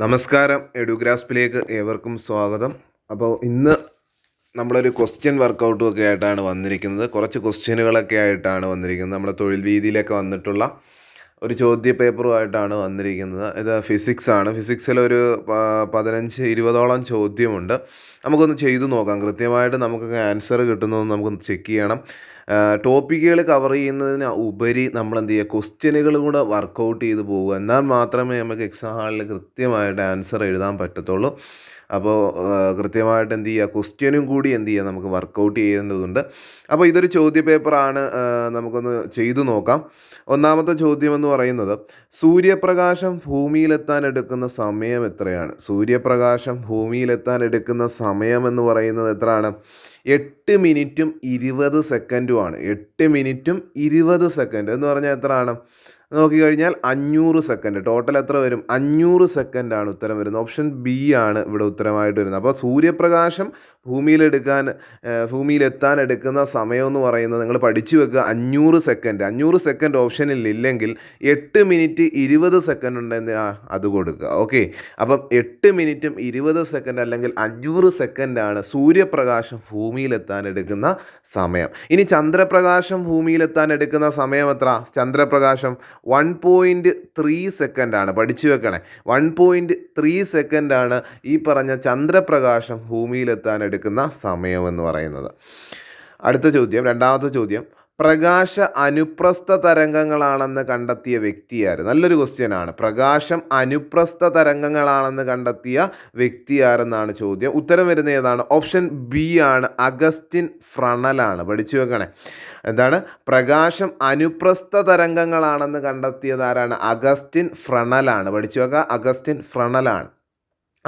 നമസ്കാരം, എഡുഗ്രാസ്പിലേക്ക് ഏവർക്കും സ്വാഗതം. അപ്പോൾ ഇന്ന് നമ്മളൊരു ക്വസ്റ്റ്യൻ വർക്കൗട്ടും ഒക്കെ ആയിട്ടാണ് വന്നിരിക്കുന്നത്. കുറച്ച് ക്വസ്റ്റ്യനുകളൊക്കെ ആയിട്ടാണ് വന്നിരിക്കുന്നത്. നമ്മുടെ തൊഴിൽ വീതിയിലൊക്കെ വന്നിട്ടുള്ള ഒരു ചോദ്യ പേപ്പറുമായിട്ടാണ് വന്നിരിക്കുന്നത്. ഇത് ഫിസിക്സ് ആണ്. ഫിസിക്സിലൊരു 15-20ഓളം ചോദ്യമുണ്ട്. നമുക്കൊന്ന് ചെയ്തു നോക്കാം. കൃത്യമായിട്ട് നമുക്ക് ആൻസർ കിട്ടുന്നതെന്ന് നമുക്കൊന്ന് ചെക്ക് ചെയ്യണം. ടോപ്പിക്കുകൾ കവർ ചെയ്യുന്നതിന് ഉപരി നമ്മൾ എന്ത് ചെയ്യുക, ക്വസ്റ്റ്യനുകളും കൂടെ വർക്കൗട്ട് ചെയ്ത് പോകുക. എന്നാൽ മാത്രമേ നമുക്ക് എക്സാം ഹാളിൽ കൃത്യമായിട്ട് ആൻസർ എഴുതാൻ പറ്റത്തുള്ളൂ. അപ്പോൾ കൃത്യമായിട്ട് എന്ത് ചെയ്യുക, ക്വസ്റ്റ്യനും കൂടി എന്ത് ചെയ്യുക, നമുക്ക് വർക്കൗട്ട് ചെയ്യേണ്ടതുണ്ട്. അപ്പോൾ ഇതൊരു ചോദ്യ പേപ്പറാണ്. നമുക്കൊന്ന് ചെയ്തു നോക്കാം. ഒന്നാമത്തെ ചോദ്യം എന്ന് പറയുന്നത്, സൂര്യപ്രകാശം ഭൂമിയിലെത്താൻ എടുക്കുന്ന സമയം എത്രയാണ്? സൂര്യപ്രകാശം ഭൂമിയിലെത്താൻ എടുക്കുന്ന സമയം എന്ന് പറയുന്നത് എത്രയാണ്? 8 മിനിറ്റും 20 സെക്കൻഡുമാണ്. 8 മിനിറ്റും 20 സെക്കൻഡ് എന്ന് പറഞ്ഞാൽ എത്രയാണ്? നോക്കിക്കഴിഞ്ഞാൽ 500 സെക്കൻഡ്. ടോട്ടൽ എത്ര വരും? 500 സെക്കൻഡാണ് ഉത്തരം വരുന്നത്. ഓപ്ഷൻ ബി ആണ് ഇവിടെ ഉത്തരമായിട്ട് വരുന്നത്. അപ്പോൾ സൂര്യപ്രകാശം ഭൂമിയിലെത്താൻ എടുക്കുന്ന സമയം എന്ന് പറയുന്നത് നിങ്ങൾ പഠിച്ചു വെക്കുക, 500 സെക്കൻഡ്. 500 സെക്കൻഡ് ഓപ്ഷനിൽ ഇല്ലെങ്കിൽ 8 മിനിറ്റ് 20 സെക്കൻഡ് ഉണ്ടെന്ന് അത് കൊടുക്കുക. ഓക്കെ, അപ്പം 8 മിനിറ്റും 20 സെക്കൻഡ് അല്ലെങ്കിൽ 500 സെക്കൻഡാണ് സൂര്യപ്രകാശം ഭൂമിയിലെത്താൻ എടുക്കുന്ന സമയം. ഇനി ചന്ദ്രപ്രകാശം ഭൂമിയിലെത്താൻ എടുക്കുന്ന സമയം എത്ര? ചന്ദ്രപ്രകാശം 1.3 സെക്കൻഡാണ്. പഠിച്ചു വെക്കണേ, 1.3 സെക്കൻഡാണ് ഈ പറഞ്ഞ ചന്ദ്രപ്രകാശം ഭൂമിയിലെത്താൻ എടുക്കുന്ന സമയം എന്ന് പറയുന്നത്. അടുത്ത ചോദ്യം, രണ്ടാമത്തെ ചോദ്യം, പ്രകാശ അനുപ്രസ്ഥ തരംഗങ്ങളാണെന്ന് കണ്ടെത്തിയ വ്യക്തിയാര്? നല്ലൊരു ക്വസ്റ്റ്യൻ ആണ്. പ്രകാശം അനുപ്രസ്ഥ തരംഗങ്ങളാണെന്ന് കണ്ടെത്തിയ വ്യക്തിയാരെന്നാണ് ചോദ്യം. ഉത്തരം വരുന്ന ഏതാണ്? ഓപ്ഷൻ ബി ആണ്, അഗസ്റ്റിൻ ഫ്രണലാണ്. പഠിച്ചു വെക്കണേ. എന്താണ്? പ്രകാശം അനുപ്രസ്ഥ തരംഗങ്ങളാണെന്ന് കണ്ടെത്തിയത് ആരാണ്? അഗസ്റ്റിൻ ഫ്രണലാണ്. പഠിച്ചു വെക്കുക, അഗസ്റ്റിൻ ഫ്രണലാണ്.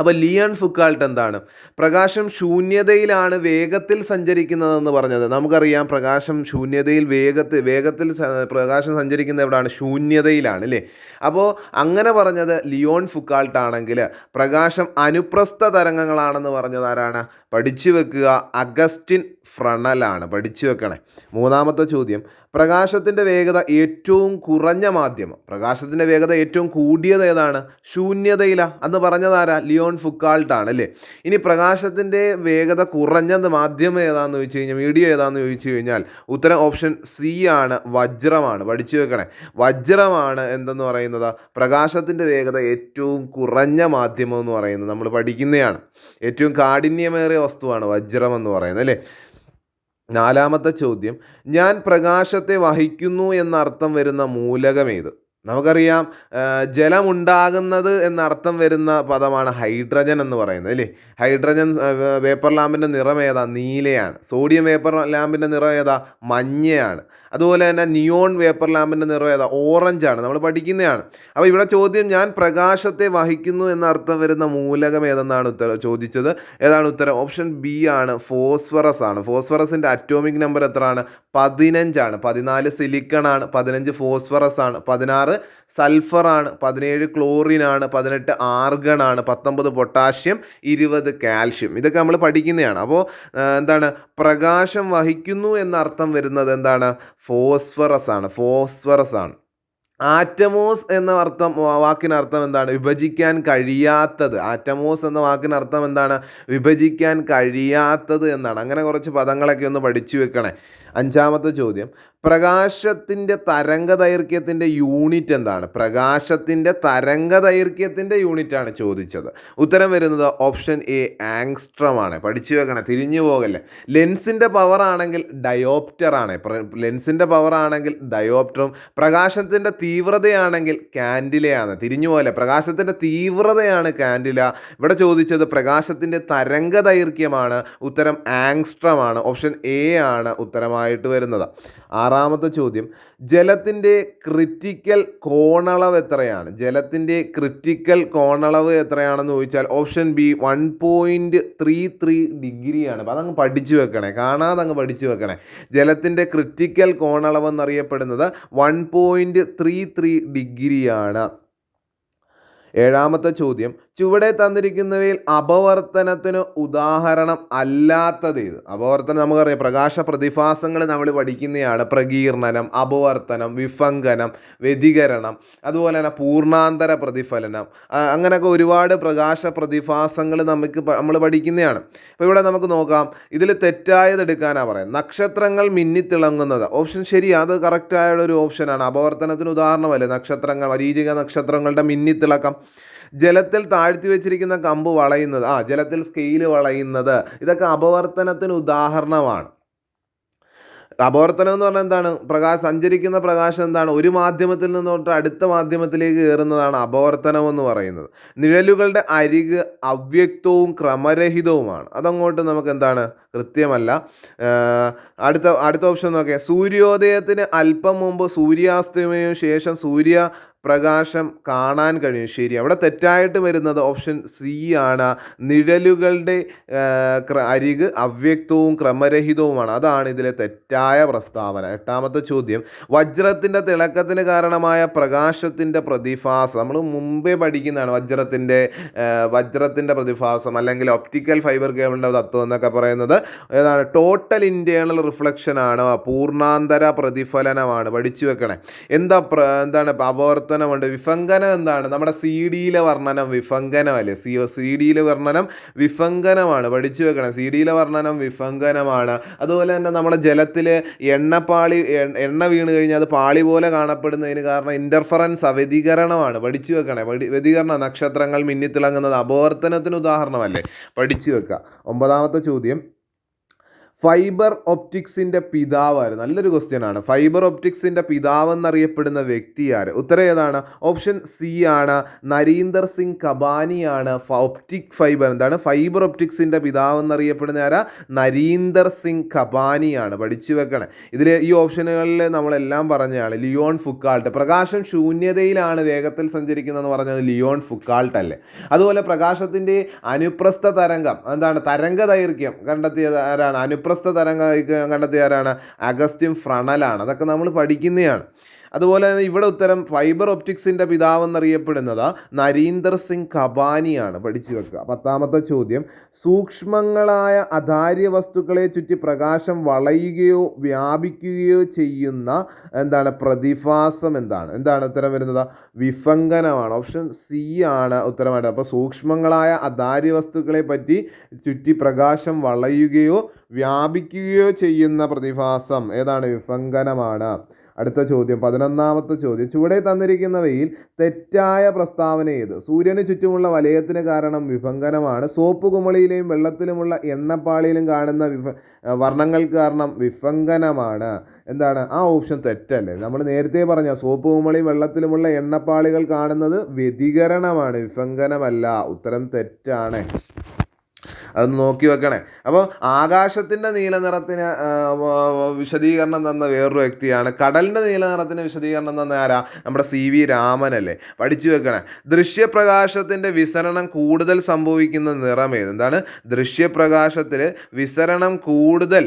അപ്പോൾ ലിയോൺ ഫുക്കാൾട്ട് എന്താണ്? പ്രകാശം ശൂന്യതയിലാണ് വേഗത്തിൽ സഞ്ചരിക്കുന്നതെന്ന് പറഞ്ഞത്. നമുക്കറിയാം, പ്രകാശം ശൂന്യതയിൽ വേഗത്തിൽ പ്രകാശം സഞ്ചരിക്കുന്നത് എവിടെയാണ്? ശൂന്യതയിലാണ്, അല്ലേ? അപ്പോൾ അങ്ങനെ പറഞ്ഞത് ലിയോൺ ഫുക്കാൾട്ട് ആണെങ്കിൽ പ്രകാശം അനുപ്രസ്ഥ തരംഗങ്ങളാണെന്ന് പറഞ്ഞത് ആരാണ്? പഠിച്ചു വെക്കുക, അഗസ്റ്റിൻ ഫ്രണലാണ്. പഠിച്ചു വെക്കണേ. മൂന്നാമത്തെ ചോദ്യം, പ്രകാശത്തിൻ്റെ വേഗത ഏറ്റവും കുറഞ്ഞ മാധ്യമം. പ്രകാശത്തിൻ്റെ വേഗത ഏറ്റവും കൂടിയത് ഏതാണ്? ശൂന്യതയിലാണ് എന്ന് പറഞ്ഞതാരാ? ലിയോൺ ഫുക്കാൾട്ട് ആണ്, അല്ലേ? ഇനി പ്രകാശത്തിൻ്റെ വേഗത കുറഞ്ഞത് മാധ്യമം ഏതാണെന്ന് ചോദിച്ചു കഴിഞ്ഞാൽ, മീഡിയം ഏതാണെന്ന് ചോദിച്ചു കഴിഞ്ഞാൽ ഉത്തരം ഓപ്ഷൻ സി ആണ്, വജ്രമാണ്. പഠിച്ചു വെക്കണേ, വജ്രമാണ് എന്തെന്ന് പറയുന്നത്? പ്രകാശത്തിൻ്റെ വേഗത ഏറ്റവും കുറഞ്ഞ മാധ്യമം എന്ന് പറയുന്നത് നമ്മൾ പഠിക്കുന്നതാണ്. ഏറ്റവും കാഠിന്യമേറിയ വസ്തുവാണ് വജ്രം എന്ന് പറയുന്നത്, അല്ലേ? നാലാമത്തെ ചോദ്യം, ഞാൻ പ്രകാശത്തെ വഹിക്കുന്നു എന്നർത്ഥം വരുന്ന മൂലകം ഏത്? നമുക്കറിയാം, ജലമുണ്ടാകുന്നത് എന്നർത്ഥം വരുന്ന പദമാണ് ഹൈഡ്രജൻ എന്ന് പറയുന്നത്, അല്ലേ? ഹൈഡ്രജൻ വേപ്പർ ലാമ്പിൻ്റെ നിറം ഏതാ? നീലയാണ്. സോഡിയം വേപ്പർ ലാമ്പിൻ്റെ നിറം ഏതാ? മഞ്ഞയാണ്. അതുപോലെ തന്നെ നിയോൺ വേപ്പർ ലാമ്പിൻ്റെ നിറം ഏതാ? ഓറഞ്ചാണ്. നമ്മൾ പഠിക്കുന്നതാണ്. അപ്പോൾ ഇവിടെ ചോദ്യം, ഞാൻ പ്രകാശത്തെ വഹിക്കുന്നു എന്നർത്ഥം വരുന്ന മൂലകം ഏതെന്നാണ് ചോദിച്ചത്. ഏതാണ് ഉത്തരം? ഓപ്ഷൻ ബി ആണ്, ഫോസ്ഫറസ് ആണ്. ഫോസ്ഫറസിൻ്റെ അറ്റോമിക് നമ്പർ എത്രയാണ്? 15 ആണ്. 14 സിലിക്കൺ ആണ്, 15 ഫോസ്ഫറസ് ആണ്, 16 സൾഫർ ആണ്, 17 ക്ലോറിൻ ആണ്, 18 ആർഗൺ ആണ്, 19 പൊട്ടാഷ്യം, 20 കാൽഷ്യം. ഇതൊക്കെ നമ്മൾ പഠിക്കുന്നതാണ്. അപ്പോൾ എന്താണ്? പ്രകാശം വഹിക്കുന്നു എന്നർത്ഥം വരുന്നത് എന്താണ്? ഫോസ്ഫറസ് ആണ്. ഫോസ്ഫറസ് ആണ്. ആറ്റമോസ് എന്ന വാക്കിനർത്ഥം എന്താണ്? വിഭജിക്കാൻ കഴിയാത്തത്. ആറ്റമോസ് എന്ന വാക്കിനർത്ഥം എന്താണ്? വിഭജിക്കാൻ കഴിയാത്തത് എന്നാണ്. അങ്ങനെ കുറച്ച് പദങ്ങളൊക്കെ ഒന്ന് പഠിച്ചു വെക്കണേ. അഞ്ചാമത്തെ ചോദ്യം, പ്രകാശത്തിൻ്റെ തരംഗ ദൈർഘ്യത്തിൻ്റെ യൂണിറ്റ് എന്താണ്? പ്രകാശത്തിൻ്റെ തരംഗ ദൈർഘ്യത്തിൻ്റെ യൂണിറ്റ് ആണ് ചോദിച്ചത്. ഉത്തരം വരുന്നത് ഓപ്ഷൻ എ, ആങ്സ്ട്രം ആണ്. പഠിച്ചു വെക്കണേ, തിരിഞ്ഞു പോകല്ലേ. ലെൻസിൻ്റെ പവർ ആണെങ്കിൽ ഡയോപ്റ്റർ ആണ്. ലെൻസിൻ്റെ പവർ ആണെങ്കിൽ ഡയോപ്റ്ററും, പ്രകാശത്തിൻ്റെ തീവ്രതയാണെങ്കിൽ കാൻഡിലയാണ്. തിരിഞ്ഞു പോലെ, പ്രകാശത്തിൻ്റെ തീവ്രതയാണ് കാൻഡില. ഇവിടെ ചോദിച്ചത് പ്രകാശത്തിൻ്റെ തരംഗ ദൈർഘ്യമാണ്. ഉത്തരം ആങ്സ്ട്രം ആണ്. ഓപ്ഷൻ എ ആണ് ഉത്തരമായിട്ട് വരുന്നത്. ആറാമത്തെ ചോദ്യം, ജലത്തിൻ്റെ ക്രിറ്റിക്കൽ കോണളവ് എത്രയാണ്? ജലത്തിൻ്റെ ക്രിറ്റിക്കൽ കോണളവ് എത്രയാണെന്ന് ചോദിച്ചാൽ ഓപ്ഷൻ ബി 1.33 ഡിഗ്രിയാണ്. അപ്പോൾ അതങ്ങ് പഠിച്ചു വെക്കണേ, കാണാതെ അങ്ങ് പഠിച്ചു വെക്കണേ. ജലത്തിൻ്റെ ക്രിറ്റിക്കൽ കോണളവ് എന്നറിയപ്പെടുന്നത് 1.33 ഡിഗ്രിയാണ്. ഏഴാമത്തെ ചോദ്യം, ചുവടെ തന്നിരിക്കുന്നവയിൽ അപവർത്തനത്തിന് ഉദാഹരണം അല്ലാത്തത് ഏത്? അപവർത്തനം നമുക്കറിയാം, പ്രകാശ പ്രതിഭാസങ്ങൾ നമ്മൾ പഠിക്കുന്നതാണ്. പ്രകീർണനം, അപവർത്തനം, വിഫങ്കനം, വ്യതികരണം, അതുപോലെ തന്നെ പൂർണ്ണാന്തര പ്രതിഫലനം, അങ്ങനെയൊക്കെ ഒരുപാട് പ്രകാശ പ്രതിഭാസങ്ങൾ നമ്മൾ പഠിക്കുന്നതാണ്. അപ്പോൾ ഇവിടെ നമുക്ക് നോക്കാം, ഇതിൽ തെറ്റായത് എടുക്കാനാണ് പറയുന്നത്. നക്ഷത്രങ്ങൾ മിന്നിത്തിളങ്ങുന്നത് ഓപ്ഷൻ ശരിയാണ്, അത് കറക്റ്റായ ഒരു ഓപ്ഷനാണ്. അപവർത്തനത്തിന് ഉദാഹരണമല്ലേ നക്ഷത്രങ്ങൾ, മരീചിക നക്ഷത്രങ്ങളുടെ മിന്നിത്തിളക്കം. ജലത്തിൽ താഴ്ത്തി വെച്ചിരിക്കുന്ന കമ്പ് വളയുന്നത്, ജലത്തിൽ സ്കെയിൽ വളയുന്നത്, ഇതൊക്കെ അപവർത്തനത്തിന് ഉദാഹരണമാണ്. അപവർത്തനം എന്ന് പറഞ്ഞാൽ എന്താണ്? സഞ്ചരിക്കുന്ന പ്രകാശം എന്താണ്? ഒരു മാധ്യമത്തിൽ നിന്നോട്ട് അടുത്ത മാധ്യമത്തിലേക്ക് കയറുന്നതാണ് അപവർത്തനം എന്ന് പറയുന്നത്. നിഴലുകളുടെ അരിക് അവ്യക്തവും ക്രമരഹിതവുമാണ്. അതങ്ങോട്ട് നമുക്ക് എന്താണ്? കൃത്യമല്ല. അടുത്ത ഓപ്ഷൻ നോക്കിയാൽ സൂര്യോദയത്തിന് അല്പം മുമ്പ് സൂര്യാസ്തമയവും ശേഷം പ്രകാശം കാണാൻ കഴിയും. ശരി. അവിടെ തെറ്റായിട്ട് വരുന്നത് ഓപ്ഷൻ സി ആണ്. നിഴലുകളുടെ അരിക് അവ്യക്തവും ക്രമരഹിതവുമാണ്. അതാണ് ഇതിലെ തെറ്റായ പ്രസ്താവന. 8ാമത്തെ ചോദ്യം, വജ്രത്തിൻ്റെ തിളക്കത്തിന് കാരണമായ പ്രകാശത്തിൻ്റെ പ്രതിഭാസം. നമ്മൾ മുമ്പേ പഠിക്കുന്നതാണ് വജ്രത്തിൻ്റെ പ്രതിഭാസം, അല്ലെങ്കിൽ ഒപ്റ്റിക്കൽ ഫൈബർ കേബിളിൻ്റെ തത്വം എന്നൊക്കെ പറയുന്നത് ഏതാണ്? ടോട്ടൽ ഇൻറ്റേർണൽ റിഫ്ലക്ഷൻ ആണ്, പൂർണ്ണാന്തര പ്രതിഫലനമാണ്. പഠിച്ചു വെക്കണേ. എന്താണ് അപവർത്തനമുണ്ട്. വിഫങ്കനം എന്താണ്? നമ്മുടെ സി ഡിയിലെ വർണ്ണനം വിഫങ്കനമല്ലേ? സി ഡിയിലെ വർണ്ണനം വിഫങ്കനമാണ്. പഠിച്ചു വെക്കണം. സി ഡിയിലെ വർണ്ണനം വിഫങ്കനമാണ്. അതുപോലെ തന്നെ നമ്മുടെ ജലത്തിൽ എണ്ണ വീണ് കഴിഞ്ഞാൽ അത് പാളി പോലെ കാണപ്പെടുന്നതിന് കാരണം ഇൻ്റർഫറൻസ്, വ്യതികരണമാണ്. പഠിച്ചു വെക്കണേ. വ്യതികരണം, നക്ഷത്രങ്ങൾ മിന്നിത്തിളങ്ങുന്നത് അപവർത്തനത്തിന് ഉദാഹരണമല്ലേ? പഠിച്ചു വെക്കുക. 9ാമത്തെ ചോദ്യം, ഫൈബർ ഒപ്റ്റിക്സിൻ്റെ പിതാവ്. നല്ലൊരു ക്വസ്റ്റ്യൻ ആണ്. ഫൈബർ ഒപ്റ്റിക്സിൻ്റെ പിതാവ് എന്നറിയപ്പെടുന്ന വ്യക്തി ആര്? ഉത്തരം ഏതാണ്? ഓപ്ഷൻ സി ആണ്, നരീന്ദർ സിംഗ് കബാനിയാണ്. ഒപ്റ്റിക് ഫൈബർ എന്താണ്? ഫൈബർ ഒപ്റ്റിക്സിൻ്റെ പിതാവ് എന്നറിയപ്പെടുന്ന ആരാ? നരീന്ദർ സിംഗ് കബാനിയാണ്. പഠിച്ചു വെക്കണേ. ഇതിൽ ഈ ഓപ്ഷനുകളിൽ നമ്മളെല്ലാം പറഞ്ഞാണ്. Leon Foucault. പ്രകാശം ശൂന്യതയിലാണ് വേഗത്തിൽ സഞ്ചരിക്കുന്നതെന്ന് പറഞ്ഞത് ലിയോൺ ഫുക്കാൾട്ട് അല്ലേ? അതുപോലെ പ്രകാശത്തിൻ്റെ അനുപ്രസ്ഥ തരംഗം എന്താണ്? തരംഗ ദൈർഘ്യം കണ്ടെത്തിയത് ആരാണ്? അനുപ്രസ്ഥ തരംഗം കണ്ടെത്തിയ ആരാണ്? അഗസ്റ്റിൻ ഫ്രണലാണ്. അതൊക്കെ നമ്മൾ പഠിക്കുന്നതാണ്. അതുപോലെ തന്നെ ഇവിടെ ഉത്തരം ഫൈബർ ഒപ്റ്റിക്സിൻ്റെ പിതാവ് എന്നറിയപ്പെടുന്നത് നരീന്ദർ സിംഗ് കബാനിയാണ്. പഠിച്ചു വെക്കുക. 10ാമത്തെ ചോദ്യം, സൂക്ഷ്മങ്ങളായ അധാര്യ വസ്തുക്കളെ ചുറ്റി പ്രകാശം വളയുകയോ വ്യാപിക്കുകയോ ചെയ്യുന്ന പ്രതിഭാസം എന്താണ് ഉത്തരം വരുന്നത്? വിഫങ്കനമാണ്. ഓപ്ഷൻ സി ആണ് ഉത്തരമായിട്ട്. അപ്പോൾ സൂക്ഷ്മങ്ങളായ അധാര്യ വസ്തുക്കളെ പറ്റി ചുറ്റി പ്രകാശം വളയുകയോ വ്യാപിക്കുകയോ ചെയ്യുന്ന പ്രതിഭാസം ഏതാണ്? വിഫങ്കനമാണ്. അടുത്ത ചോദ്യം, 11ാമത്തെ ചോദ്യം, ചുവടെ തന്നിരിക്കുന്നവയിൽ തെറ്റായ പ്രസ്താവന ഏത്? സൂര്യന് ചുറ്റുമുള്ള വലയത്തിന് കാരണം വിഫങ്കനമാണ്. സോപ്പ് കുമളിയിലെയും വെള്ളത്തിലുമുള്ള എണ്ണപ്പാളിയിലും കാണുന്ന വർണ്ണങ്ങൾക്ക് കാരണം വിഫങ്കനമാണ്. എന്താണ്? ആ ഓപ്ഷൻ തെറ്റല്ലേ? നമ്മൾ നേരത്തെ പറഞ്ഞ സോപ്പ് കുമളിയും വെള്ളത്തിലുമുള്ള എണ്ണപ്പാളികൾ കാണുന്നത് വ്യതികരണമാണ്, വിഫങ്കനമല്ല. ഉത്തരം തെറ്റാണ്. അതൊന്ന് നോക്കി വെക്കണേ. അപ്പോൾ ആകാശത്തിൻ്റെ നീല നിറത്തിന് വിശദീകരണം തന്ന വേറൊരു വ്യക്തിയാണ്. കടലിൻ്റെ നീല നിറത്തിന് വിശദീകരണം തന്ന ആരാ? നമ്മുടെ CV രാമനല്ലേ? പഠിച്ചു വെക്കണേ. ദൃശ്യപ്രകാശത്തിൻ്റെ വിസരണം കൂടുതൽ സംഭവിക്കുന്ന നിറം ഏത്? ദൃശ്യപ്രകാശത്തിൽ വിസരണം കൂടുതൽ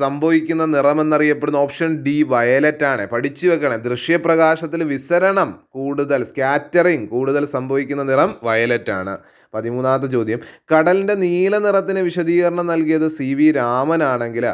സംഭവിക്കുന്ന നിറം എന്നറിയപ്പെടുന്ന ഓപ്ഷൻ ഡി വയലറ്റ് ആണ്. പഠിച്ചു വെക്കണേ. ദൃശ്യപ്രകാശത്തിൽ വിസരണം കൂടുതൽ, സ്കാറ്ററിങ് കൂടുതൽ സംഭവിക്കുന്ന നിറം വയലറ്റ് ആണ്. 13ാമത്തെ ചോദ്യം, കടലിൻ്റെ നീല നിറത്തിന് വിശദീകരണം നൽകിയത് CV രാമനാണെങ്കിൽ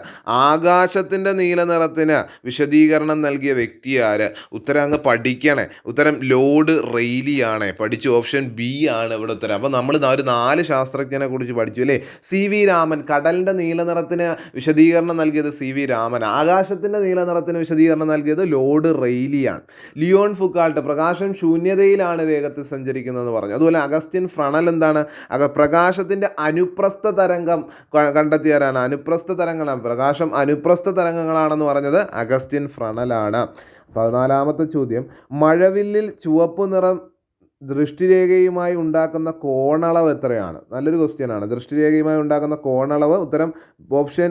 ആകാശത്തിൻ്റെ നീല നിറത്തിന് വിശദീകരണം നൽകിയ വ്യക്തി ആര്? ഉത്തരം അങ്ങ് പഠിക്കണേ. ഉത്തരം ലോർഡ് റെയ്ലിയാണ്. പഠിച്ചു. ഓപ്ഷൻ ബി ആണ് ഇവിടെ ഉത്തരം. അപ്പോൾ നമ്മൾ ഒരു 4 ശാസ്ത്രജ്ഞനെ കുറിച്ച് പഠിച്ചു അല്ലേ? CV രാമൻ. കടലിൻ്റെ നീല നിറത്തിന് വിശദീകരണം നൽകിയത് CV രാമൻ. ആകാശത്തിൻ്റെ നീല നിറത്തിന് വിശദീകരണം നൽകിയത് ലോർഡ് റെയ്ലിയാണ്. ലിയോൺ ഫുക്കാൾട്ട് പ്രകാശം ശൂന്യതയിലാണ് വേഗത്തിൽ സഞ്ചരിക്കുന്നതെന്ന് പറഞ്ഞു. അതുപോലെ അഗസ്റ്റിൻ ഫ്രണൽ പ്രകാശത്തിൻ്റെ അനുപ്രസ്ഥ തരംഗം കണ്ടെത്തിയാരാണ്? അനുപ്രസ്ഥ തരംഗങ്ങളാണ്. പ്രകാശം അനുപ്രസ്ഥ തരംഗങ്ങളാണെന്ന് പറഞ്ഞത് അഗസ്റ്റിൻ ഫ്രണലാണ്. 14ാമത്തെ ചോദ്യം, മഴവില്ലിൽ ചുവപ്പ് നിറം ദൃഷ്ടിരേഖയുമായി ഉണ്ടാക്കുന്ന കോണളവ് എത്രയാണ്? നല്ലൊരു ക്വസ്റ്റ്യനാണ്. ദൃഷ്ടിരേഖയുമായി ഉണ്ടാക്കുന്ന കോണളവ് ഉത്തരം ഓപ്ഷൻ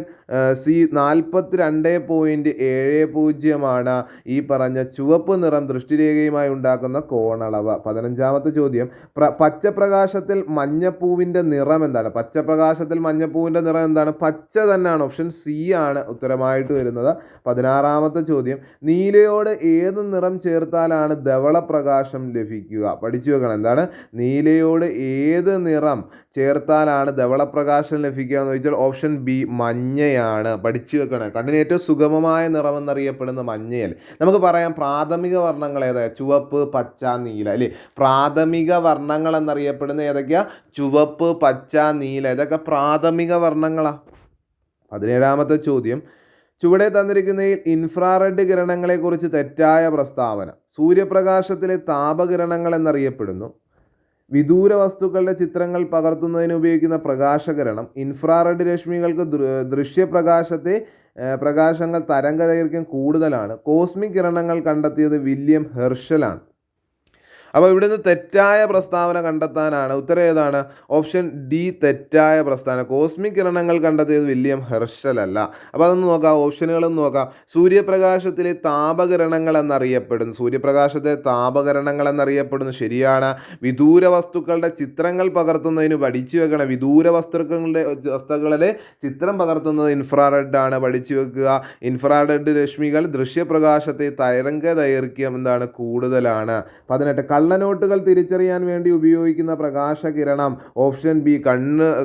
സി 42.70 ഈ പറഞ്ഞ ചുവപ്പ് നിറം ദൃഷ്ടിരേഖയുമായി ഉണ്ടാക്കുന്ന കോണളവ്. 15ാമത്തെ ചോദ്യം, പച്ചപ്രകാശത്തിൽ മഞ്ഞപ്പൂവിൻ്റെ നിറം എന്താണ്? പച്ചപ്രകാശത്തിൽ മഞ്ഞപ്പൂവിൻ്റെ നിറം എന്താണ്? പച്ച തന്നെയാണ്. ഓപ്ഷൻ സി ആണ് ഉത്തരമായിട്ട് വരുന്നത്. 16ാമത്തെ ചോദ്യം, നീലയോട് ഏത് നിറം ചേർത്താലാണ് ധവളപ്രകാശം ലഭിക്കുക? പഠിച്ചു വെക്കണം. എന്താണ്? നീലയോട് ഏത് നിറം ചേർത്താലാണ് ധവളപ്രകാശം ലഭിക്കുക എന്ന് ചോദിച്ചാൽ ഓപ്ഷൻ ബി മഞ്ഞയാണ്. പഠിച്ചു വെക്കണം. കണ്ണിന് ഏറ്റവും സുഗമമായ നിറം എന്നറിയപ്പെടുന്ന മഞ്ഞയല്ലേ. നമുക്ക് പറയാം പ്രാഥമിക വർണ്ണങ്ങൾ ഏതാ? ചുവപ്പ്, പച്ച, നീല അല്ലേ. പ്രാഥമിക വർണ്ണങ്ങൾ എന്നറിയപ്പെടുന്ന ഏതൊക്കെയാ? ചുവപ്പ്, പച്ച, നീല. ഇതൊക്കെ പ്രാഥമിക വർണ്ണങ്ങളാ. 17ാമത്തെ ചോദ്യം, ചുവടെ തന്നിരിക്കുന്നതിൽ ഇൻഫ്രാറെഡ് കിരണങ്ങളെക്കുറിച്ച് തെറ്റായ പ്രസ്താവന. സൂര്യപ്രകാശത്തിലെ താപകിരണങ്ങൾ എന്നറിയപ്പെടുന്നു. വിദൂര വസ്തുക്കളുടെ ചിത്രങ്ങൾ പകർത്തുന്നതിന് ഉപയോഗിക്കുന്ന പ്രകാശകിരണം. ഇൻഫ്രാറെഡ് രശ്മികൾക്ക് പ്രകാശങ്ങൾ തരംഗദൈർഘ്യം കൂടുതലാണ്. കോസ്മിക് കിരണങ്ങൾ കണ്ടെത്തിയത് വില്യം ഹെർഷലാണ്. അപ്പോൾ ഇവിടുന്ന് തെറ്റായ പ്രസ്താവന കണ്ടെത്താനാണ്. ഉത്തരം ഏതാണ്? ഓപ്ഷൻ ഡി തെറ്റായ പ്രസ്താവന. കോസ്മിക് കിരണങ്ങൾ കണ്ടെത്തിയത് വില്യം ഹെർഷൽ അല്ല. അപ്പോൾ അതൊന്ന് നോക്കാം, ഓപ്ഷനുകളൊന്ന് നോക്കാം. സൂര്യപ്രകാശത്തിലെ താപകിരണങ്ങൾ എന്നറിയപ്പെടുന്നു, ശരിയാണ്. വിദൂര വസ്തുക്കളുടെ ചിത്രങ്ങൾ പകർത്തുന്നതിന് പഠിച്ചു വെക്കണം. വിദൂര വസ്തുക്കളുടെ ചിത്രം പകർത്തുന്നത് ഇൻഫ്രാറെഡ് ആണ്, പഠിച്ചു വെക്കുക. ഇൻഫ്രാറെഡ് രശ്മികൾ ദൃശ്യപ്രകാശത്തെ തരംഗദൈർഘ്യം എന്താണ്? കൂടുതലാണ്. 18 കള്ളനോട്ടുകൾ തിരിച്ചറിയാൻ വേണ്ടി ഉപയോഗിക്കുന്ന പ്രകാശകിരണം. ഓപ്ഷൻ ബി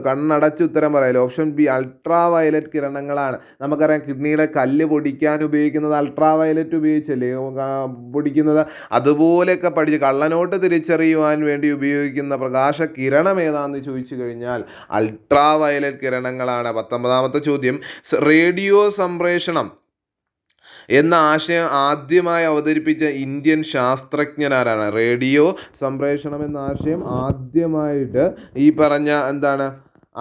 കണ്ണടച്ച് ഉത്തരം പറയല്ലോ. ഓപ്ഷൻ ബി അൾട്രാ വയലറ്റ് കിരണങ്ങളാണ്. നമുക്കറിയാം കിഡ്നിയുടെ കല്ല് പൊടിക്കാൻ ഉപയോഗിക്കുന്നത് അൾട്രാ വയലറ്റ് ഉപയോഗിച്ചല്ലേ പൊടിക്കുന്നത്. അതുപോലെയൊക്കെ പഠിച്ച് കള്ളനോട്ട് തിരിച്ചറിയുവാൻ വേണ്ടി ഉപയോഗിക്കുന്ന പ്രകാശകിരണം ഏതാണെന്ന് ചോദിച്ചു കഴിഞ്ഞാൽ അൾട്രാ വയലറ്റ് കിരണങ്ങളാണ്. 19ാമത്തെ ചോദ്യം, റേഡിയോ സംപ്രേഷണം എന്ന ആശയം ആദ്യമായി അവതരിപ്പിച്ച ഇന്ത്യൻ ശാസ്ത്രജ്ഞനാരാണ്? റേഡിയോ സംപ്രേഷണം എന്ന ആശയം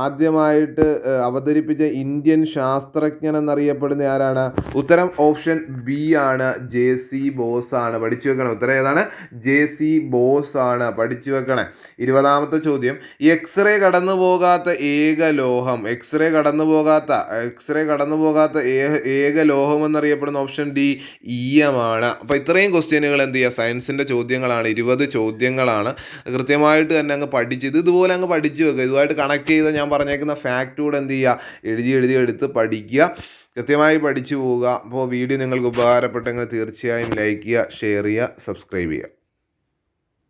ആദ്യമായിട്ട് അവതരിപ്പിച്ച ഇന്ത്യൻ ശാസ്ത്രജ്ഞൻ എന്നറിയപ്പെടുന്ന ആരാണ്? ഉത്തരം ഓപ്ഷൻ ബി ആണ്, JC ബോസ് ആണ്. പഠിച്ചു വെക്കണം. ഉത്തരം ഏതാണ്? JC ബോസ് ആണ്. പഠിച്ചു വെക്കണേ. 20ാമത്തെ ചോദ്യം, എക്സ്റേ കടന്നു പോകാത്ത ഏക ലോഹം എന്നറിയപ്പെടുന്ന ഓപ്ഷൻ ഡി ഈയമാണ്. അപ്പോൾ ഇത്രയും ക്വസ്റ്റ്യനുകൾ എന്ത് ചെയ്യുക? സയൻസിൻ്റെ ചോദ്യങ്ങളാണ്. 20 ചോദ്യങ്ങളാണ്. കൃത്യമായിട്ട് തന്നെ അങ്ങ് പഠിച്ച് ഇതുപോലെ അങ്ങ് പഠിച്ചു വെക്കുക. ഇതുമായിട്ട് കണക്ട് ചെയ്ത് ഞാൻ പറഞ്ഞേക്കുന്ന ഫാക്റ്റ് കൂടെ എന്ത് ചെയ്യുക? എടുത്ത് പഠിക്കുക. കൃത്യമായി പഠിച്ചു പോവുക. അപ്പോൾ വീഡിയോ നിങ്ങൾക്ക് ഉപകാരപ്പെട്ടെങ്കിൽ തീർച്ചയായും ലൈക്ക് ചെയ്യുക, ഷെയർ ചെയ്യുക, സബ്സ്ക്രൈബ് ചെയ്യുക.